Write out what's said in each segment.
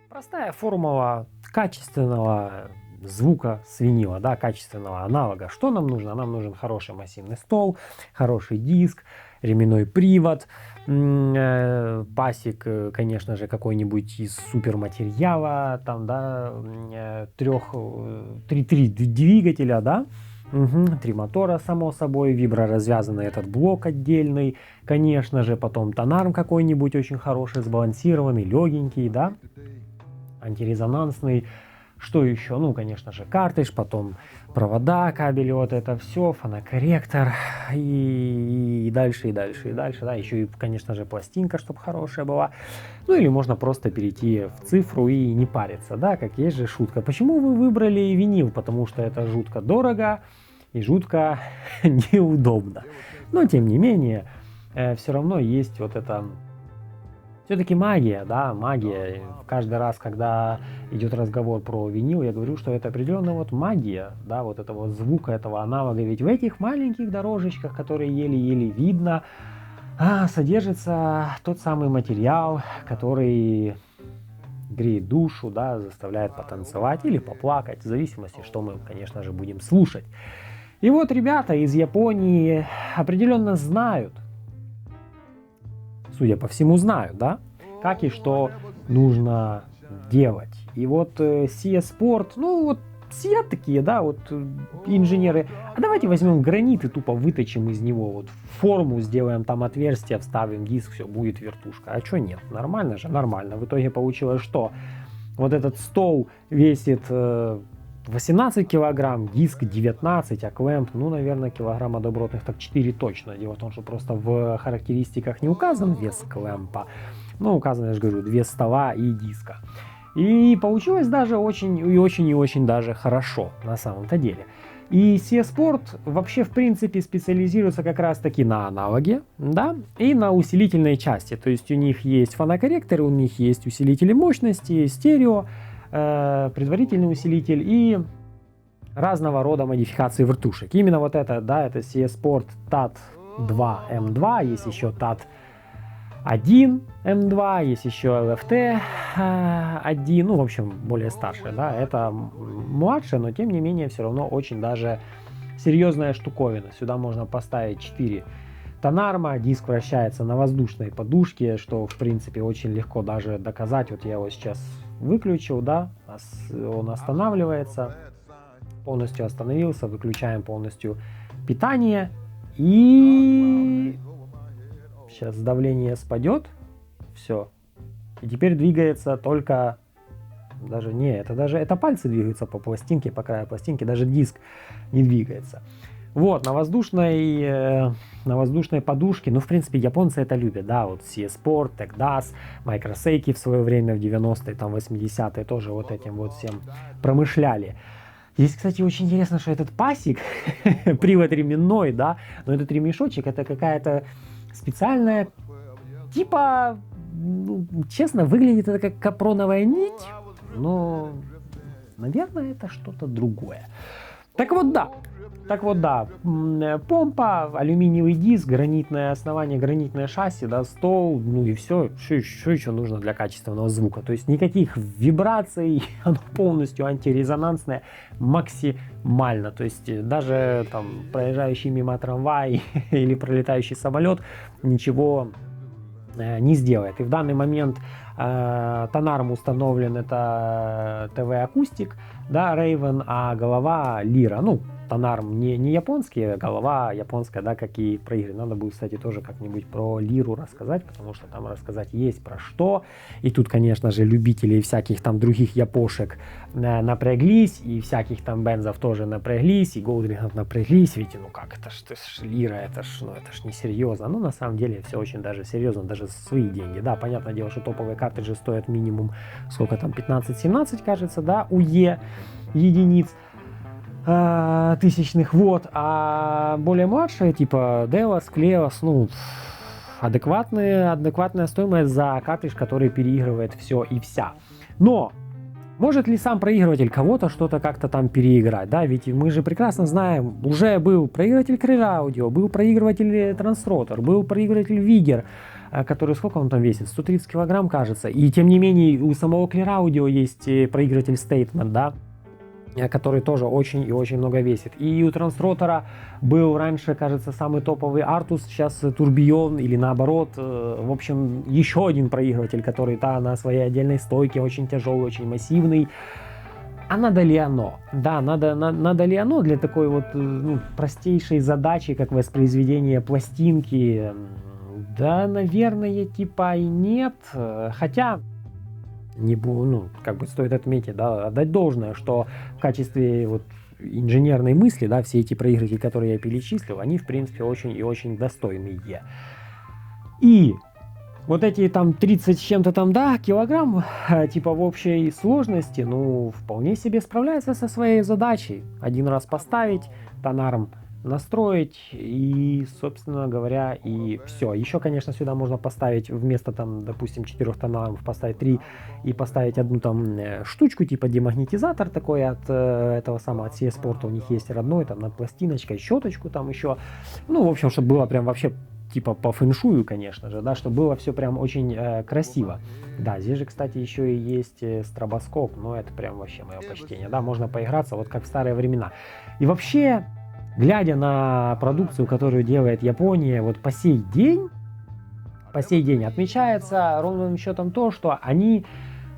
Простая формула качественного звука с винила, да, качественного аналога. Что нам нужно? Нам нужен хороший массивный стол, хороший диск, ременной привод, пасик, конечно же, какой-нибудь из суперматериала, там, да, три двигателя, да, 3 мотора, само собой, виброразвязанный этот блок отдельный, конечно же, потом тонарм какой-нибудь очень хороший, сбалансированный, легенький, да, антирезонансный. Что еще? Ну, конечно же, картридж, потом провода, кабели, вот это все, фонокорректор и дальше, и дальше, и дальше, да, еще и, конечно же, пластинка, чтобы хорошая была. Ну, или можно просто перейти в цифру и не париться, да, как есть же шутка. Почему вы выбрали винил? Потому что это жутко дорого и жутко неудобно. Но, тем не менее, все равно есть вот это... Все-таки магия, да, магия. Каждый раз, когда идет разговор про винил, я говорю, что это определенная вот магия, да, вот этого звука, этого аналога. Ведь в этих маленьких дорожечках, которые еле-еле видно, содержится тот самый материал, который греет душу, да, заставляет потанцевать или поплакать, в зависимости, что мы, конечно же, будем слушать. И вот ребята из Японии определенно знают, судя по всему, знают, да, как и что нужно делать. И вот Sia Sport, ну вот сидят такие, да, вот инженеры, а давайте возьмем гранит и тупо выточим из него вот форму, сделаем там отверстие, вставим диск, все, будет вертушка. А что нет? Нормально же, нормально. В итоге получилось, что вот этот стол весит 18 килограмм, диск 19, а клемп, ну, наверное, килограмма добротных так 4 точно. Дело в том, что просто в характеристиках не указан вес клемпа, но указано, я же говорю, вес стола и диска. И получилось даже очень даже хорошо на самом-то деле. И Sia Sport вообще, в принципе, специализируется как раз-таки на аналоге, да, и на усилительной части. То есть у них есть фонокорректоры, у них есть усилители мощности, стерео, предварительный усилитель и разного рода модификации вертушек. Именно вот это, да, это Sia Sport TAT2M2, есть еще TAT1M2, есть еще LFT1, ну, в общем, более старшая, да, это младше, но тем не менее все равно очень даже серьезная штуковина. Сюда можно поставить 4 тонарма, диск вращается на воздушной подушке, что, в принципе, очень легко даже доказать. Вот я его сейчас выключил, да, он останавливается, полностью остановился, выключаем полностью питание, и сейчас давление спадет, все, и теперь двигается только, даже не, это пальцы двигаются по пластинке, по краю пластинки, даже диск не двигается. Вот, на воздушной подушке, ну, в принципе, японцы это любят, да, вот Sia Sport, Tech Das, Micro Seiki в свое время, в 90-е, там, 80-е тоже вот этим вот всем промышляли. Здесь, кстати, очень интересно, что этот пасик, привод ременной, да, но этот ремешочек, это какая-то специальная, типа, ну, честно, выглядит это как капроновая нить, но, наверное, это что-то другое. Так вот, да, помпа, алюминиевый диск, гранитное основание, гранитное шасси, да, стол, ну и все, что еще нужно для качественного звука. То есть никаких вибраций, оно полностью антирезонансное максимально. То есть даже там проезжающий мимо трамвай или пролетающий самолет ничего не сделает. И в данный момент тонарм установлен, это ТВ-акустик, да, Raven, а голова Lyra. Ну, тонарм не японский, а голова японская, да, как и про игры. Надо будет, кстати, тоже как-нибудь про Лиру рассказать, потому что там рассказать есть про что. И тут, конечно же, любители всяких там других япошек напряглись, и всяких там бензов тоже напряглись, и голдрингов напряглись. Ведь, ну как, это ж Лира, это ж не серьезно. Ну, на самом деле, все очень даже серьезно, даже за свои деньги. Да, понятное дело, что топовые картриджи стоят минимум, сколько там, 15-17, кажется, да, УЕ единиц тысячных, вот, а более младшие, типа Delos, Cleos, ну, адекватная стоимость за картридж, который переигрывает все и вся. Но может ли сам проигрыватель кого-то что-то как-то там переиграть, да, ведь мы же прекрасно знаем, уже был проигрыватель Clear Audio, был проигрыватель Transrotor, был проигрыватель Vigor, который, сколько он там весит, 130 килограмм, кажется, и тем не менее у самого Clear Audio есть проигрыватель Statement, да, который тоже очень и очень много весит. И у Трансротора был раньше, кажется, самый топовый Artus, сейчас Tourbillon или наоборот. В общем, еще один проигрыватель, который на своей отдельной стойке, очень тяжелый, очень массивный. А надо ли оно? Да, надо ли оно для такой вот простейшей задачи, как воспроизведение пластинки? Да, наверное, типа и нет. Хотя... стоит отметить, да, отдать должное, что в качестве вот инженерной мысли, да, все эти проигрыватели, которые я перечислил, они, в принципе, очень и очень достойные. И вот эти там 30 с чем-то там, да, килограмм, типа в общей сложности, вполне себе справляется со своей задачей. Один раз поставить, тонаром настроить и, собственно говоря, и все. Еще, конечно, сюда можно поставить вместо там, допустим, 4 тонаров поставить 3 и поставить одну там штучку, типа демагнетизатор такой от этого самого, от CS Sport. У них есть родной, там над пластиночкой, щеточку там еще. В общем, чтобы было прям вообще типа по фэншую, конечно же, да, чтобы было все прям очень красиво. Да, здесь же, кстати, еще и есть стробоскоп, но это прям вообще мое почтение, да, можно поиграться, вот как в старые времена. И вообще, глядя на продукцию, которую делает Япония, вот по сей день отмечается ровным счетом то, что они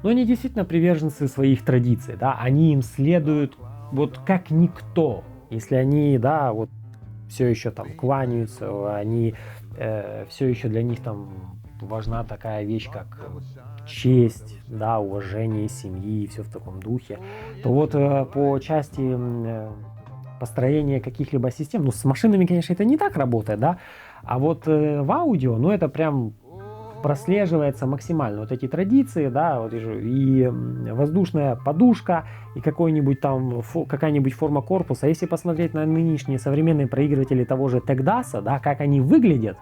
действительно приверженцы своих традиций, да, они им следуют вот как никто. Если они, да, вот все еще там кланяются, они все еще для них там важна такая вещь, как честь, да, уважение семьи, все в таком духе, то вот по части построения каких-либо систем, с машинами, конечно, это не так работает, да, а вот в аудио, это прям прослеживается максимально. Вот эти традиции, да, вот и воздушная подушка, и какой-нибудь там, какая-нибудь форма корпуса. Если посмотреть на нынешние современные проигрыватели того же Tegdas, да, как они выглядят,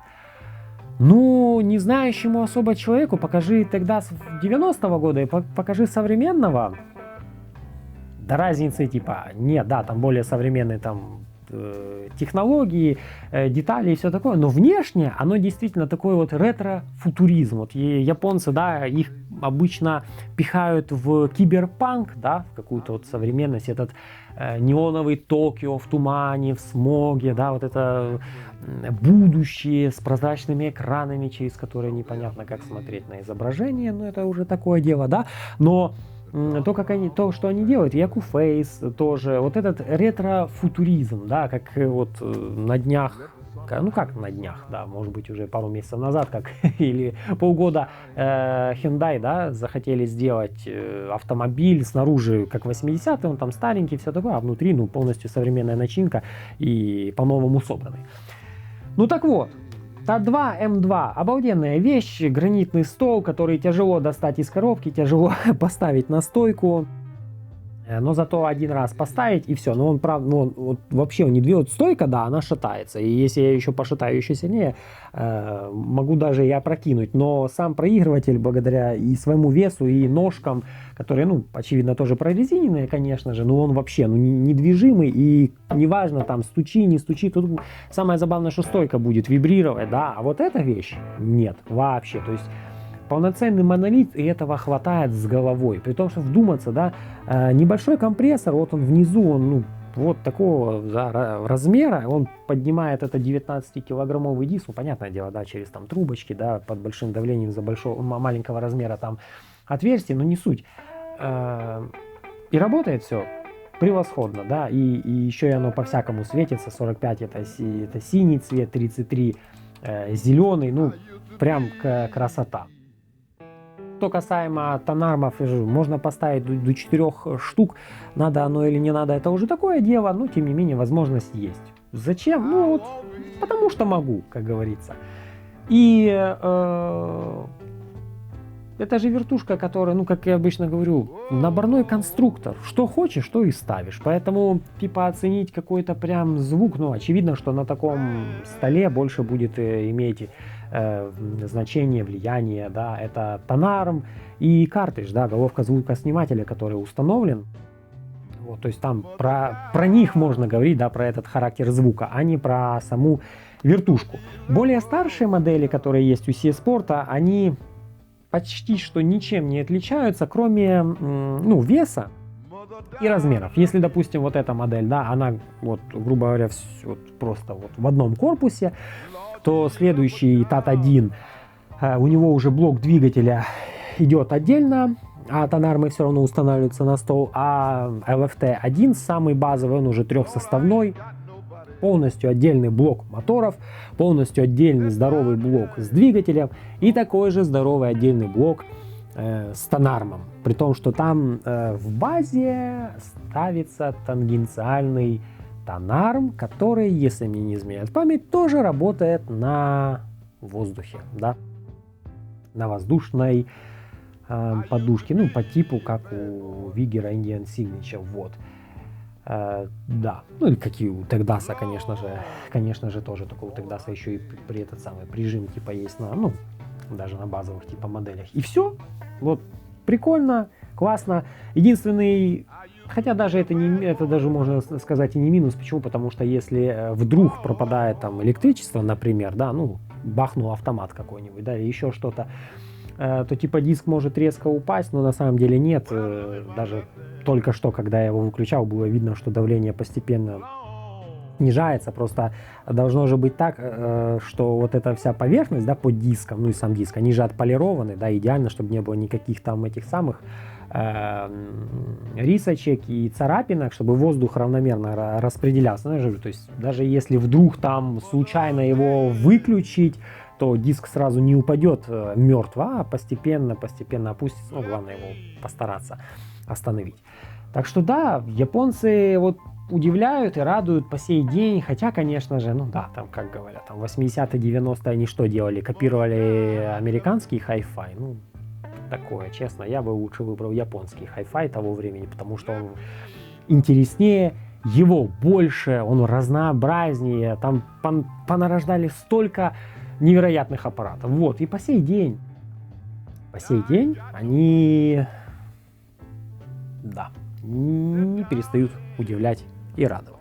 не знающему особо человеку покажи Tegdas 90-го года и покажи современного, да разницы типа нет, да, там более современные там технологии, детали и все такое, но внешне оно действительно такой вот ретро-футуризм. Вот японцы, да, их обычно пихают в киберпанк, да, в какую-то вот современность, этот неоновый Токио в тумане, в смоге, да, вот это будущее с прозрачными экранами, через которые непонятно как смотреть на изображение, это уже такое дело, да, но то, что они делают, Yaku-Face тоже, вот этот ретро-футуризм, да, как вот на днях, как на днях, да, может быть уже пару месяцев назад, как или полгода Hyundai, да, захотели сделать автомобиль снаружи как 80-й, он там старенький, все такое, а внутри, полностью современная начинка и по-новому собранный. Так вот, Т2 М2 обалденная вещь, гранитный стол, который тяжело достать из коробки, тяжело поставить на стойку, но зато один раз поставить и все. Но он, правда, вообще он не движется. Стойка, да, она шатается, и если я еще пошатаю еще сильнее, могу даже и опрокинуть. Но сам проигрыватель, благодаря и своему весу, и ножкам, которые, очевидно, тоже прорезиненные, конечно же, но он вообще недвижимый, и неважно, там, стучи, не стучи, тут самое забавное, что стойка будет вибрировать, да, а вот эта вещь нет вообще, то есть полноценный монолит, и этого хватает с головой, при том, что вдуматься, да, небольшой компрессор, вот он внизу, он, вот такого размера, он поднимает это 19-килограммовый диск, понятное дело, да, через там трубочки, да, под большим давлением за маленького размера там отверстие, но не суть. И работает все превосходно, да, и еще и оно по-всякому светится, 45 это синий цвет, 33 зеленый, прям красота. Что касаемо тонармов, можно поставить до 4 штук, надо оно или не надо, это уже такое дело, но тем не менее возможность есть. Зачем? Потому что могу, как говорится. И это же вертушка, которая, как я обычно говорю, наборной конструктор. Что хочешь, то и ставишь. Поэтому, оценить какой-то прям звук, очевидно, что на таком столе больше будет иметь значение, влияние, да, это тонарм и картридж, да, головка звукоснимателя, который установлен. Вот, то есть там про них можно говорить, да, про этот характер звука, а не про саму вертушку. Более старшие модели, которые есть у Sea Sport, они почти что ничем не отличаются, кроме веса и размеров. Если, допустим, вот эта модель, да, она вот, грубо говоря, вот просто вот в одном корпусе, то следующий TAT-1, у него уже блок двигателя идет отдельно, а тонармы все равно устанавливаются на стол, а LFT-1 самый базовый, он уже трехсоставной, полностью отдельный блок моторов, полностью отдельный здоровый блок с двигателем и такой же здоровый отдельный блок с тонармом. При том, что там в базе ставится тангенциальный тонарм, который, если мне не изменяет память, тоже работает на воздухе, да, на воздушной подушке, ну, по типу, как у Вигера Indian Signature, вот. Да, ну, или какие у Тегдаса, конечно же, тоже, только у Тегдаса еще и при этот самый прижим, типа, есть на, ну, даже на базовых, типа, моделях. И все, вот, прикольно, классно. Единственный, хотя даже это даже можно сказать и не минус, почему? Потому что если вдруг пропадает там электричество, например, да, ну, бахнул автомат какой-нибудь, да, или еще что-то, то типа диск может резко упасть, но на самом деле нет. Даже только что, когда я его выключал, было видно, что давление постепенно снижается. Просто должно же быть так, что вот эта вся поверхность, да, под диском, ну и сам диск, они же отполированы, да, идеально, чтобы не было никаких там этих самых рисочек и царапинок, чтобы воздух равномерно распределялся. Ну, я же говорю, то есть даже если вдруг там случайно его выключить, то диск сразу не упадет мертво, а постепенно опустится. Ну, главное его постараться остановить. Так что да, японцы вот удивляют и радуют по сей день, хотя, конечно же, ну да, там, как говорят, там 80-е, 90-е они что делали? Копировали американский хай-фай, ну, такое, честно, я бы лучше выбрал японский хай-фай того времени, потому что он интереснее, его больше, он разнообразнее, там понарождали столько невероятных аппаратов. Вот, и по сей день они, да, не перестают удивлять и радовать.